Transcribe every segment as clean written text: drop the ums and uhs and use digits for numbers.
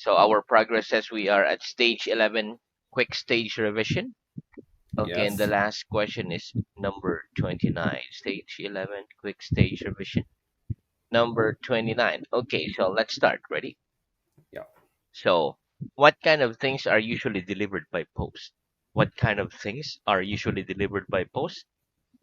So our progress says we are at stage 11, quick stage revision. Okay, and the Yes. last question is number 29. Stage 11, quick stage revision. Number 29. Okay, so let's start. Ready? Yeah. So, what kind of things are usually delivered by post? What kind of things are usually delivered by post?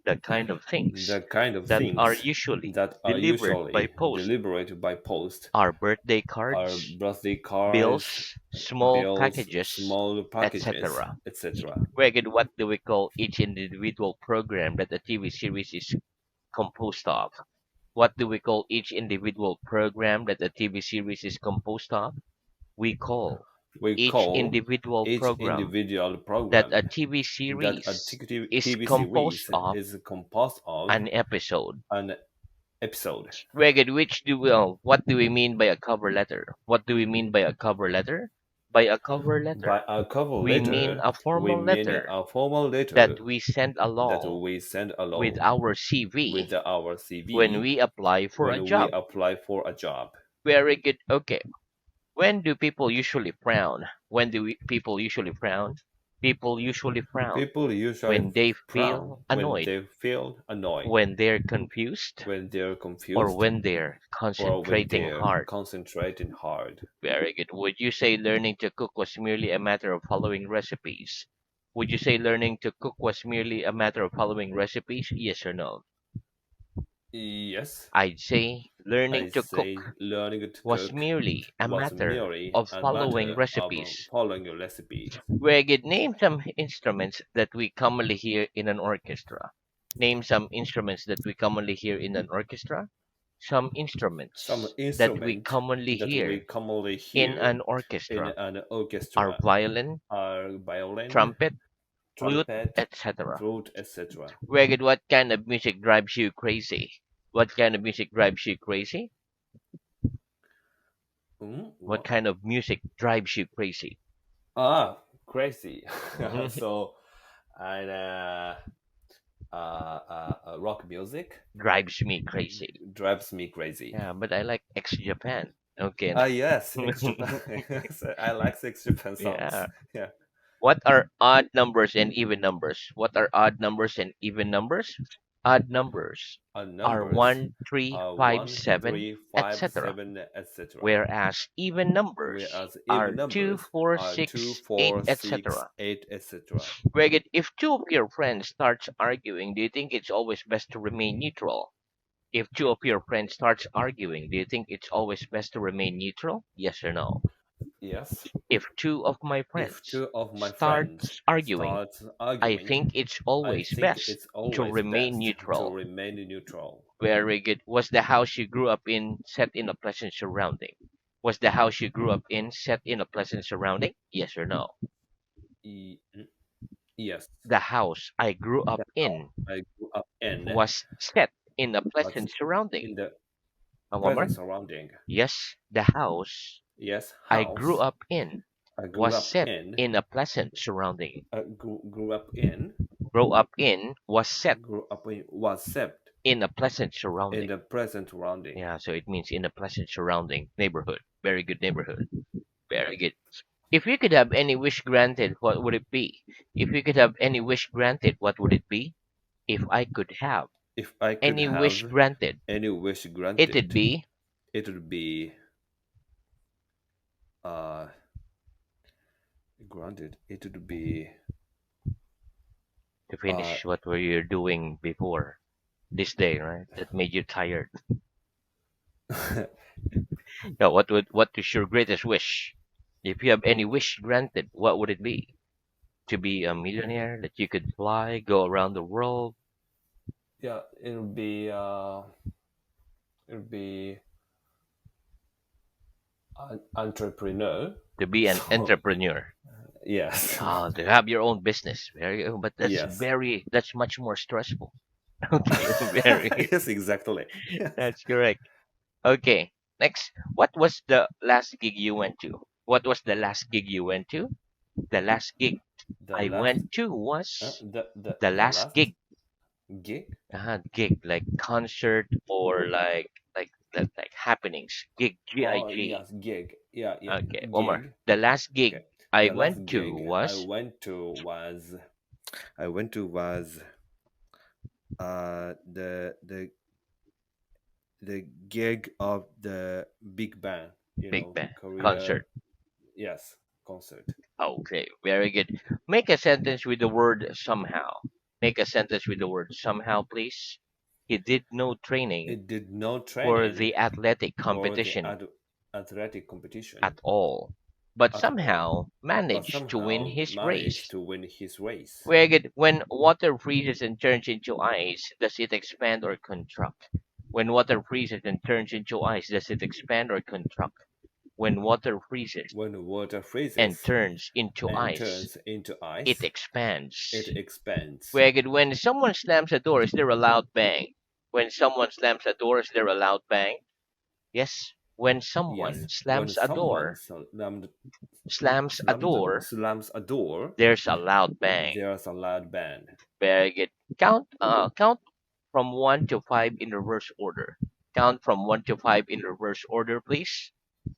The kind of things The kind of that are things usually that are delivered by usually post delivered by post are birthday are cards, birthday cards, bills, small bills, packages, small packages, etc. etc. Greg, what do we call each individual program that a TV series is composed of? What do we call each individual program that a TV series is composed of? We call We each call individual each program individual that a program TV that a series is TV composed series of is composed of an episode. an episode. Greg, what do we mean by a cover letter? What do we mean by a cover letter? By a cover By letter, a cover we mean letter, a we formal mean letter a formal that letter we send that along we send with along our with CV our when CV we apply for a when we job. apply for a job. Very good. Okay. When do people usually frown? People usually frown? People usually frown People usually when they frown feel when annoyed, they feel annoyed, when they're confused, when they're or confused, when they're or when concentrating they're hard. concentrating hard. Very good. Would you say learning to cook was merely a matter of following recipes? Would you say learning to cook was merely a matter of following recipes? Yes or no? Yes, I'd say I learning to say cook learning to was cook merely a was matter merely of a following matter of recipes. following your recipes. Where could name some instruments that we commonly hear in an orchestra? Name some instruments that we commonly hear in an orchestra. Some Some instruments that we instrument commonly that we hear commonly in hear an in orchestra an are orchestra violin, are violin, trumpet, flute, trumpet, etc. flute, etc. Where what kind of music drives you crazy? What kind of music drives you crazy? What What? kind of music drives you crazy? Ah, crazy. Mhm. So, and rock music Drives me crazy. drives me crazy. Yeah, but I like ex Japan. Okay. Ah, yes, X Japan. I like X Japan songs. Yeah. Yeah. What are odd numbers and even numbers? What are odd numbers and even numbers? Odd numbers are Numbers 1, 3, are 5, 1, 7, 3, 5, etc. 7, etc. Whereas even numbers Whereas even are 2, numbers 4, are 2, 6, 8, 4, 6, etc. 8, etc. Greg, if two of your friends starts arguing, do you think it's always best to remain neutral? If two of your friends starts arguing, do you think it's always best to remain neutral? Yes or no? Yes. If two of my If friends two of my friends starts arguing, start I arguing, think it's I always think best it's to always remain best to neutral. remain neutral. Very good. Was the house you grew up in set in a pleasant surrounding? Was the house you grew up in set in a pleasant surrounding? Yes or no? Yes. The house I grew The up house in I grew up in was set in a was pleasant surrounding. in the One more. present surrounding. Yes, the house Yes, I grew house up in I grew was up set in, in a pleasant surrounding. grew up in, Grow up in was set grew up in was set in a pleasant in surrounding. the present surrounding. Yeah, so it means in a pleasant surrounding neighborhood. Very good neighborhood. Very good. If you could have any wish granted, what would it be? If you could have any wish granted, what would it be? If I could have If I could any wish have granted, any wish it'd granted, be it would be uh granted. It would be to uh finish what were you doing before this day, right? That made you tired. No, what is your greatest wish? If you have any wish granted, what would it be? To be a millionaire, that you could fly, go around the world, yeah, it would be an entrepreneur. to be an So entrepreneur. yes, To have your own business. But yes, that's much more stressful. Okay, very, yes, exactly. Yes. that's correct. Okay, next. What was the last gig you went to? What was the last gig you went to? The last gig The I last, went to was the the last last gig. gig. Gig like concert or like happenings. Gig, Oh G-I-G. yes, gig. yeah, Okay, one more. gig. The last Okay. gig I The last went to gig I was went to was I went to was the gig of the big band, Big Band Korea. concert. Yes, concert. Okay, very good. Make a sentence with the word somehow. Make a sentence with the word somehow, please. He did no training It did no for training the athletic for the competition athletic competition at all, but at all, somehow but managed to win somehow his managed race. to win his race. Very good. When water freezes and turns into ice, does it expand or contract? When water freezes and turns into ice, does it expand or contract? When water freezes When water and freezes turns into and ice, turns into it ice, it expands. expands. Very good. When someone slams a door, is there a loud bang? When someone slams a door, is there a loud bang? Yes. When Yes, someone when slams a someone door, slams a door, there's a loud bang. there's a loud bang. Very good. Count from 1 to 5 in reverse order. Count from 1 to 5 in reverse order, please.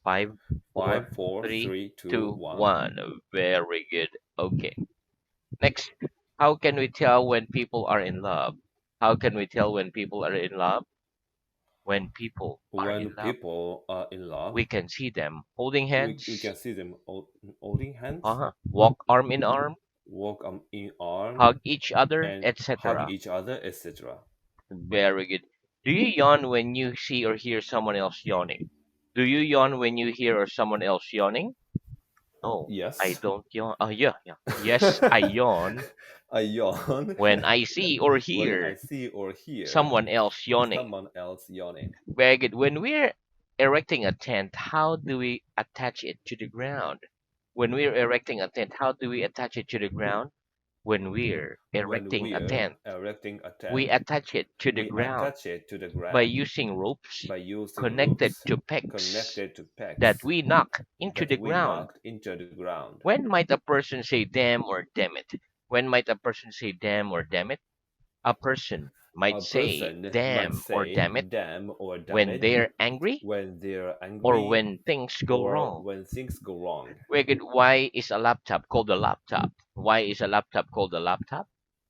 Five, Five, four, four, three, three, two, two, one. 1. Very good. Okay. Next, how can we tell when people are in love? How can we tell when people are in love? When people are When in love, people are in love, we can see them holding we hands, can see them holding hands, walk arm in arm, walk in arm, hug each other, and hug etc. each other, etc. Very good. Do you yawn when you see or hear someone else yawning? Do you yawn when you hear or someone else yawning? No, I Yes. don't yawn. Yeah, yeah. Yes, I yawn I yawn when I see or when I hear see or hear someone else yawning. someone else yawning. Very good. When we're erecting a tent, how do we attach it to the ground? When we're erecting a tent, how do we attach it to the ground? When we're When erecting a we're tent, erecting a we tent, attach it to the we ground attach it to the by ground using ropes by using connected ropes to pegs connected to that pegs we knock into that the we ground. knocked into the ground. When might a person say damn or damn it? When might a person say damn or damn it? A person might A say person might damn or say damn it damn or damn when it they're angry when they're or angry when things go or wrong. when things go wrong. Very good. Why is a laptop called a laptop? Why is a laptop called a laptop?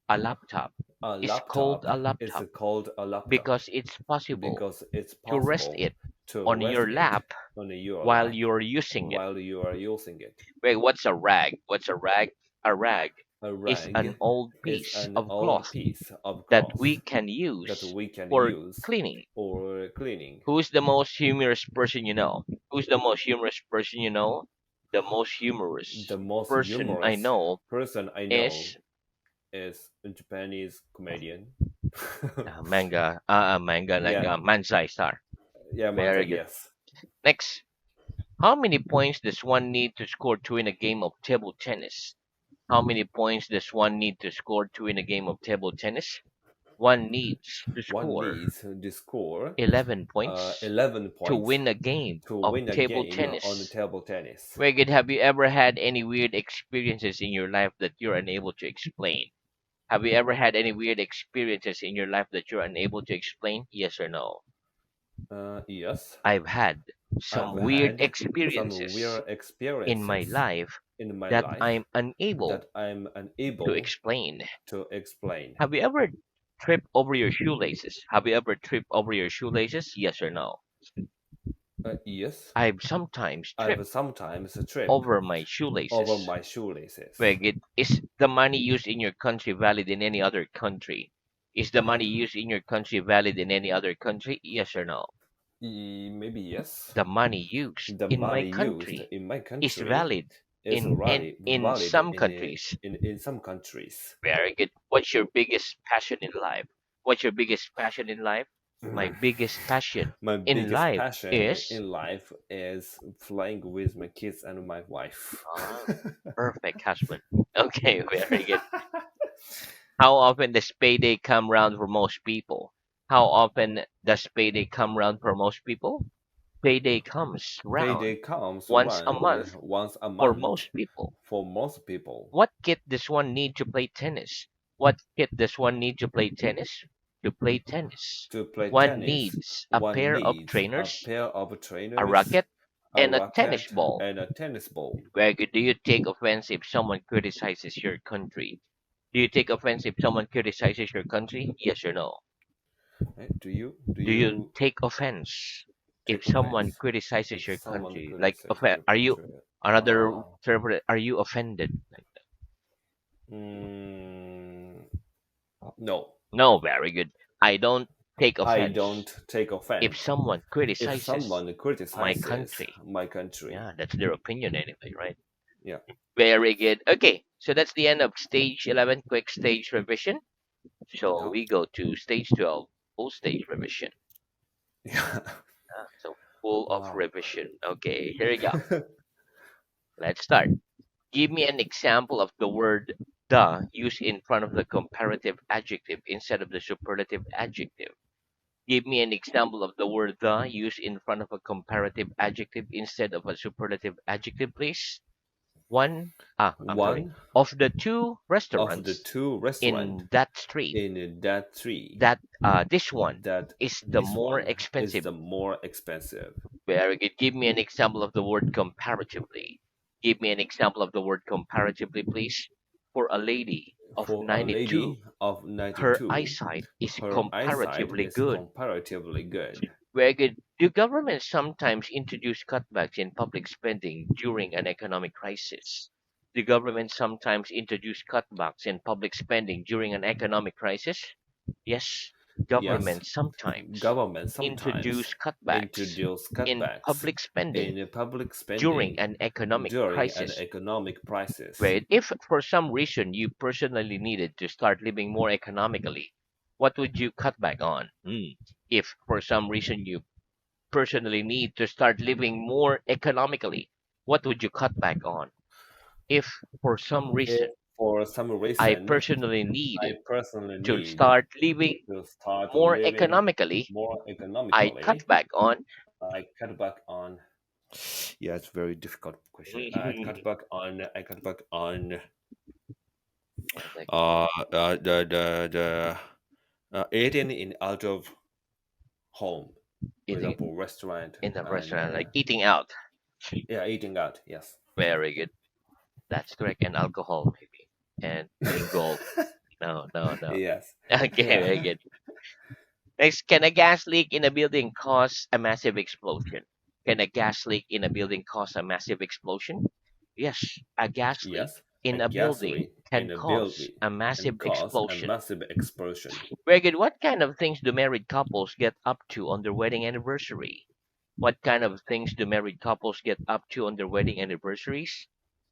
A laptop A is called laptop a is laptop called a laptop because it's possible because it's to rest possible it to on rest your it lap on your while lap you're using it. while you are using it. Wait, what's a rag? What's a rag? A rag A is an rag old is piece an of old cloth piece of that we cloth can that use we can for use cleaning. for cleaning. Who's the most humorous person you know? Who's the most humorous person you know? The most humorous The most person I humorous know person I know is is a Japanese comedian. manga like Yeah, Manzai Star. yeah, Very Manza, good. yes. Next, how many points does one need to score to win a game of table tennis? How many points does one need to score to win a game of table tennis? One needs to One score needs to score 11 points 11 to points win a game to of win a table game on the tennis. table tennis. Very good. Have you ever had any weird experiences in your life that you're unable to explain? Have you ever had any weird experiences in your life that you're unable to explain? Yes or no? Yes, I've had I've some weird had some experiences weird in my experiences life in my that life I'm unable that I'm to unable explain. to explain. Have you ever tripped over your shoelaces? Have you ever tripped over your shoelaces? Yes or no? Yes, I've sometimes I've tripped sometimes tripped over my over shoelaces. my shoelaces. Very good. Is the money used in your country valid in any other country? Is the money used in your country valid in any other country? Yes or no? Maybe yes. The money used The in my money used country in my is country valid is in valid some countries. in some countries. Very good. What's your biggest passion in life? What's your biggest passion in life? My biggest passion My in biggest life passion is in life is flying with my kids and my wife. ah, perfect husband. Okay, very good. How often does payday come round for most people? How often does payday come round for most people? Payday comes Payday round comes once a around month once a for month most people. for most people. What kit does one need to play tennis? What kit does one need to play tennis? To play tennis, To play one tennis, needs a one pair of needs a trainers, pair of a trainers, racket, a and a tennis racket, ball. and a tennis ball. Very good. Do you take offense if someone criticizes your country? Do you take offense if someone criticizes your country? Yes or no? Do you do Do you you take offense if take someone offense criticizes if your someone country? Like, criticizes your are you country? another Uh, term for it, are you offended? Like, mm, no, no, very good. I don't take I offense don't take if offense someone if criticizes someone my criticizes country. my country. Yeah, that's their opinion anyway, right? Yeah. Very good. Okay, so that's the end of stage 11, quick stage revision. So Yeah. we go to stage 12, full stage revision. Yeah. So full of Wow. revision. Okay, here we go. Let's start. Give me an example of the word the used in front of the comparative adjective instead of the superlative adjective. Give me an example of the word the used in front of a comparative adjective instead of a superlative adjective, please. I'm sorry. One Of the two of the restaurants two restaurants in that street, in that tree, that this one that is the this more one is expensive. the more expensive. Very good. Give me an example of the word comparatively. Give me an example of the word comparatively, please. For a lady of For a 92, lady of her 92, eyesight is her eyesight comparatively is good. comparatively good. Very good. Do governments sometimes introduce cutbacks in public spending during an economic crisis? Do governments sometimes introduce cutbacks in public spending during an economic crisis? Yes, Yes, governments sometimes government sometimes introduce cutbacks introduce in cutbacks public spending in public during spending an economic during an crisis. economic crisis. Right? If for some reason you personally needed to start living more economically, what would you cut back on? If for some reason you personally need to start living more economically, what would you cut back on? If for some If reason for some I reason personally I needed personally to need start living to start more living economically, more I cut economically, back on. I cut back on. Yeah, it's very difficult question. I cut back on Like the eating in out of home. For eating example, restaurant in the and restaurant, like eating out. yeah, eating out. Yes. Very good. That's correct. And alcohol, maybe. And playing golf. No, no, no. Yes. Okay, very Yeah. good. Next, can a gas leak in a building cause a massive explosion? Can a gas leak in a building cause a massive explosion? Yes, a gas leak Yes. A in a gas building leak can in a cause building a can massive cause a explosion. massive explosion. Very good. What kind of things do married couples get up to on their wedding anniversary? What kind of things do married couples get up to on their wedding anniversaries?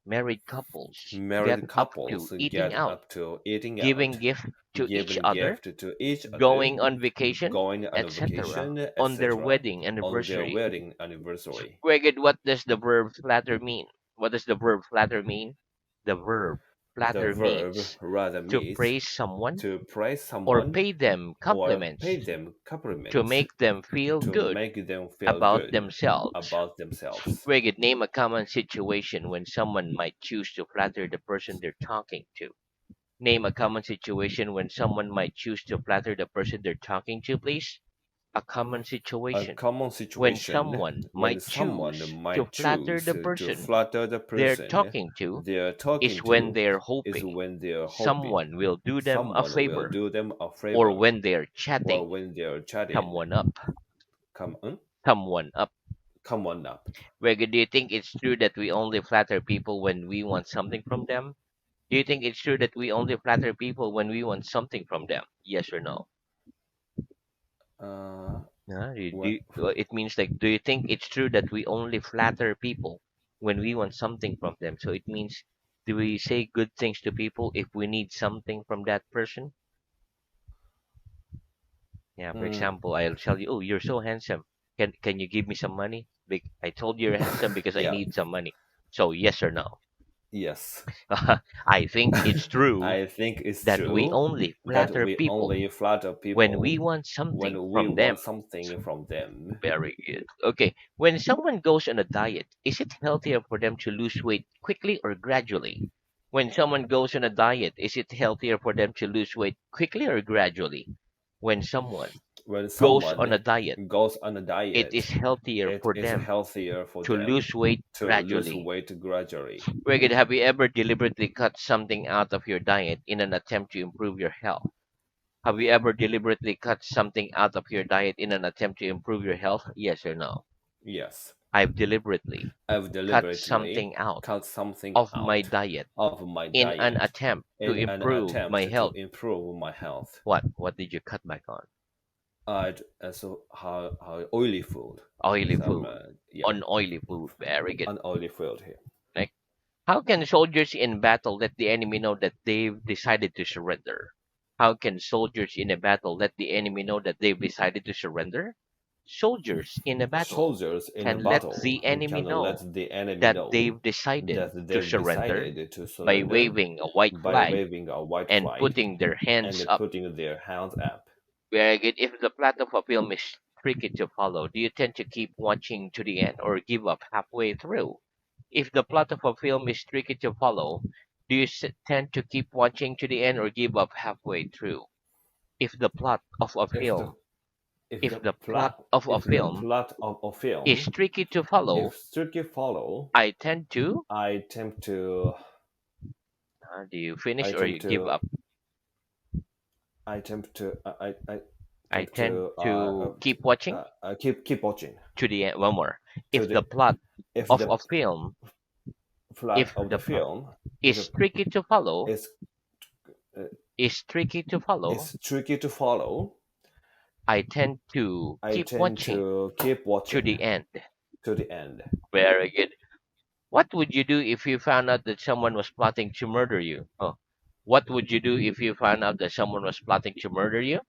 Married couples get Married up to couples eating get out, up to eating giving out, gift to each giving other, gift to each other, going on vacation, going on a etc. vacation, on their etc. wedding on their anniversary. wedding anniversary. Very good. What does the verb flatter mean? What does the verb flatter mean? The verb The flatter verb means rather to means praise someone to praise or someone pay them or compliments pay them to compliments make them feel to good make them feel about good themselves. about themselves. Very good. Name a common situation when someone might choose to flatter the person they're talking to. Name a common situation when someone might choose to flatter the person they're talking to, please. A common A situation common when situation someone when might someone choose to might flatter choose the to person flatter the they're person talking to they're is talking when to they're is hoping when they're hoping someone will do them a someone will favor do them a or favor when they're or chatting when they're chatting. someone up. Come on, Someone up. come on up. Wege, do you think it's true that we only flatter people when we want something from them? Do you think it's true that we only flatter people when we want something from them? Yes or no? Uh, what? It means like, do you think it's true that we only flatter people when we want something from them? So it means, do we say good things to people if we need something from that person? Yeah, for Mm, example, I'll tell you, oh, you're so handsome. Can you give me some money? I told you you're handsome because I yeah. need some money. So yes or no? Yes. I think it's true I think it's that we true only that flatter we people only flatter when we people want something when we from them. want something from them. Very good. Okay, when someone goes on a diet, is it healthier for them to lose weight quickly or gradually? When someone goes on a diet, is it healthier for them to lose weight quickly or gradually? When someone when goes on a someone diet, goes on a it diet, is healthier it for is them healthier for to them lose weight to lose gradually. weight gradually. Regard, have you ever deliberately cut something out of your diet in an attempt to improve your health? Have you ever deliberately cut something out of your diet in an attempt to improve your health? Yes or no? Yes, I've deliberately I've cut deliberately something out cut something of my out diet of my in an diet attempt to in an improve my attempt to health. improve my health. What? What did you cut back on? I'd so how oily food, Oily some food. yeah, On oily food. Very good. unoily food here. Right? How can soldiers in battle let the enemy know that they've decided to surrender? How can soldiers in a battle let the enemy know that they've decided to surrender? Soldiers in a battle Soldiers in a can let battle the enemy can know let the enemy that know they've decided that to they've surrender decided to by surrender waving a white by flag waving a white and flag putting their hands and up. putting their hands up. Very good. If the plot of a film is tricky to follow, do you tend to keep watching to the end or give up halfway through? If the plot of a film is tricky to follow, do you tend to keep watching to the end or give up halfway through? If the plot of a If the film, if if the the plot plot of a if the film plot of a is film tricky to follow, if strictly follow, I tend to. I tend to Do you finish I or tend you give to up? I I tend tend to to keep watching keep watching to the end. One more. to If the the plot if of the a film, plot if of the the plot film is is tricky to follow, is uh, is tricky to follow, is tricky to follow. I tend to I keep tend watching to keep to watching the end. to the end. Very good. What would you do if you found out that someone was plotting to murder you? Oh, what would you do if you found out that someone was plotting to murder you?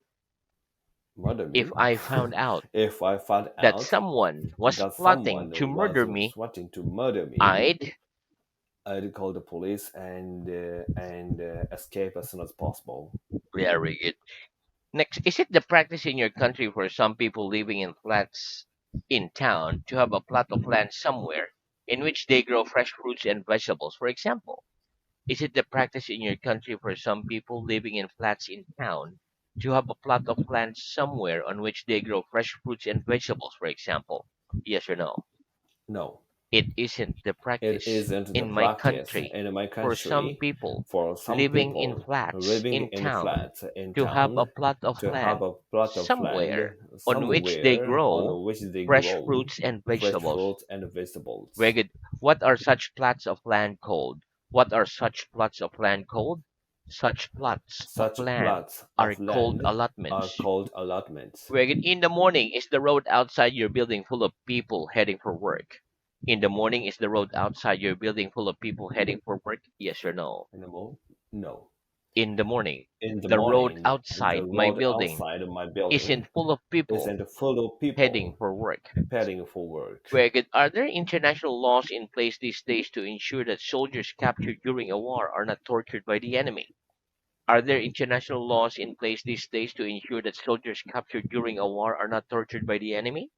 Murder If me. I found out If I found that out someone was that plotting someone to murder was me, wanting to murder me, I'd. I'd call the police and escape as soon as possible. Very good. Next, is it the practice in your country for some people living in flats in town to have a plot of land somewhere in which they grow fresh fruits and vegetables? For example, is it the practice in your country for some people living in flats in town to have a plot of land somewhere on which they grow fresh fruits and vegetables? For example, yes or no? No, It isn't the it practice isn't the in my practice country in my for some country people for some living in people flats living in in town flats in to have a town plot of to have land a plot of land somewhere on which they somewhere grow on which they fresh grow fruits and fresh vegetables. fruits and Very vegetables. good. What are such plots of land called? What are such plots of land called? Such plots of Such land plots are of called land are allotments. called allotments. Very good. In the morning, is the road outside your building full of people heading for work? In the morning, is the road outside your building full of people heading for work? Yes or no? Animal? No. In the morning, In the the road morning, the outside my road building outside my building isn't full of people isn't full of heading people for work. heading for work. Very good. Are there international laws in place these days to ensure that soldiers captured during a war are not tortured by the enemy? Are there international laws in place these days to ensure that soldiers captured during a war are not tortured by the enemy?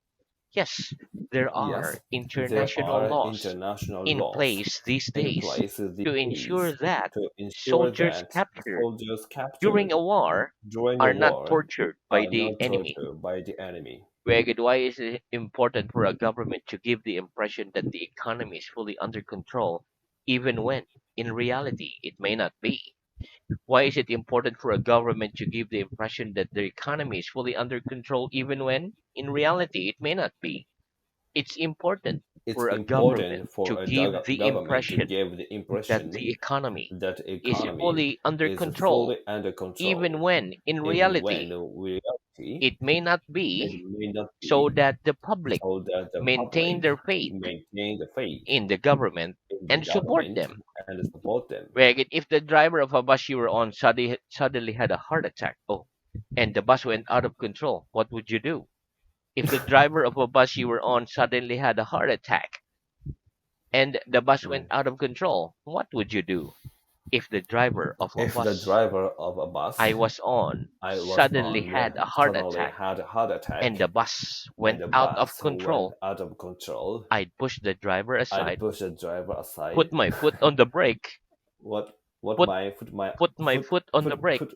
Yes, there are Yes, there international are laws international in laws place these in days place these to ensure days that to ensure soldiers that captured soldiers during captured a war during a are not war tortured by are the not enemy. tortured by the enemy. Very good. Why is it important for a government to give the impression that the economy is fully under control, even when, in reality, it may not be? Why is it important for a government to give the impression that the economy is fully under control, even when, in reality, it may not be? It's important It's for a government important for to a give the government to impression give the that impression the economy that is economy fully under is fully control, under even control, when, in even when reality, in reality it may not it be, may not so be, that the public so that the maintain public their faith maintain the faith in the government in the and support government them. and support them. Like if the driver of a bus you were on suddenly had a heart attack, oh, and the bus went out of control, what would you do? If the driver of a bus you were on suddenly had a heart attack and the bus went Mm. out of control, what would you do? If the driver of a If the bus driver of a I bus was on I was suddenly on had a heart suddenly attack had a heart and the attack bus and went the out of bus went control, out of control, I'd push the driver I'd aside, push the driver put aside. my foot on the brake, What put my foot my put my foot foot on the foot brake, foot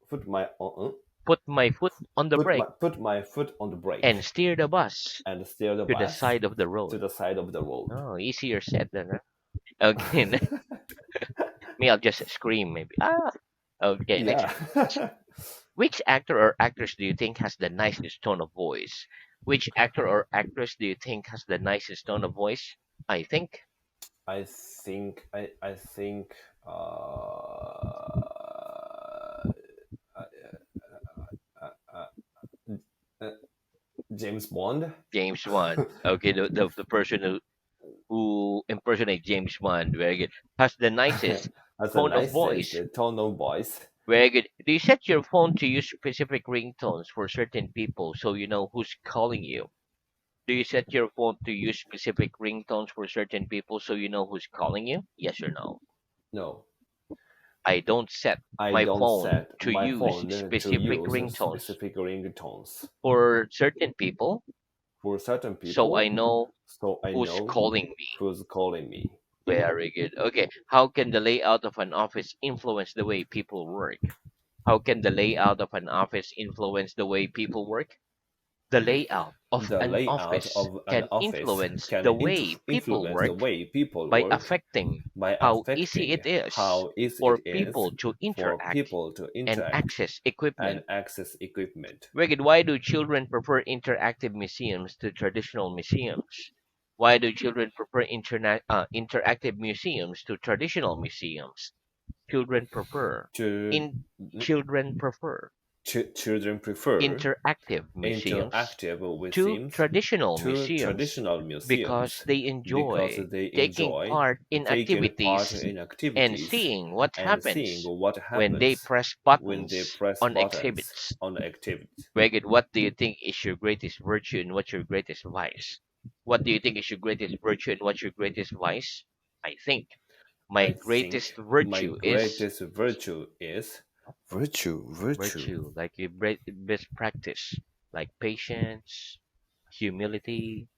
foot my Put my foot on the brake put my foot on the and brake steer the bus and steer the to the bus side of the to road. the side of the road. Oh, easier said than done. Okay, me, I'll just scream maybe. Ah. Okay, next. Yeah. Which actor or actress do you think has the nicest tone of voice? Which actor or actress do you think has the nicest tone of voice? I think I think uh, James Bond James Wan. Okay, the person who impersonates James Bond, very good, has the nicest has the tone of nicest voice. tone of voice. Very good. Do you set your phone to use specific ringtones for certain people so you know who's calling you? Do you set your phone to use specific ringtones for certain people so you know who's calling you? Yes or no? No, I don't set I my don't phone set to my use phone to specific use ringtones specific ringtones for certain people for certain so I people, know so I who's know calling me. who's calling me. Very good. Okay. How can the layout of an office influence the way people work? How can the layout of an office influence the way people work? The layout of The an layout office of an can office influence can the way people influence the work way people by work affecting by how easy affecting it is how easy for it is people to for interact people to and interact access and equipment. access equipment. Wicked, why do children prefer interactive museums to traditional museums? Why do children prefer interactive museums to traditional museums? Children prefer To in children prefer children prefer interactive museums interactive to museums traditional to museums traditional because museums they because enjoy they taking enjoy part in taking part activities in and activities seeing what and seeing happens what when they happens press when they buttons press on buttons exhibits. on the activity. Regid, what do you think is your greatest virtue and what's your greatest vice? What do you think is your greatest virtue and what's your greatest vice? I think my I greatest think my virtue is greatest virtue is virtue. virtue, like your best practice, like patience, humility,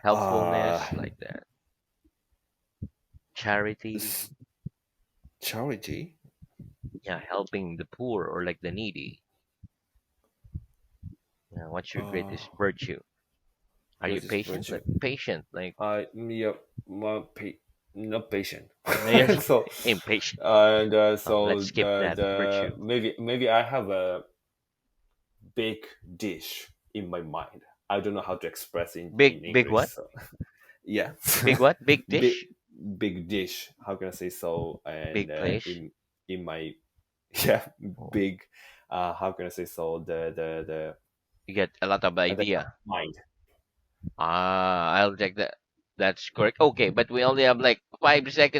Uh, helpfulness, like that, charity, s- charity. yeah, helping the poor or like the needy. Yeah, what's your Uh, greatest virtue? Are you greatest patient? virtue. Like patient, like Yeah, my not patient. yes, So, impatient. and Oh, so let's skip that the virtue. maybe I have a big dish in my mind. I don't know how to express in Big English. what? So yeah, Big what? Big big dish? big dish. How can I say so? And Big place? in my yeah Oh, big. How can I say so? you get a lot of the idea. mind. Ah, I'll check that. That's correct. Okay, but we only have like 5 seconds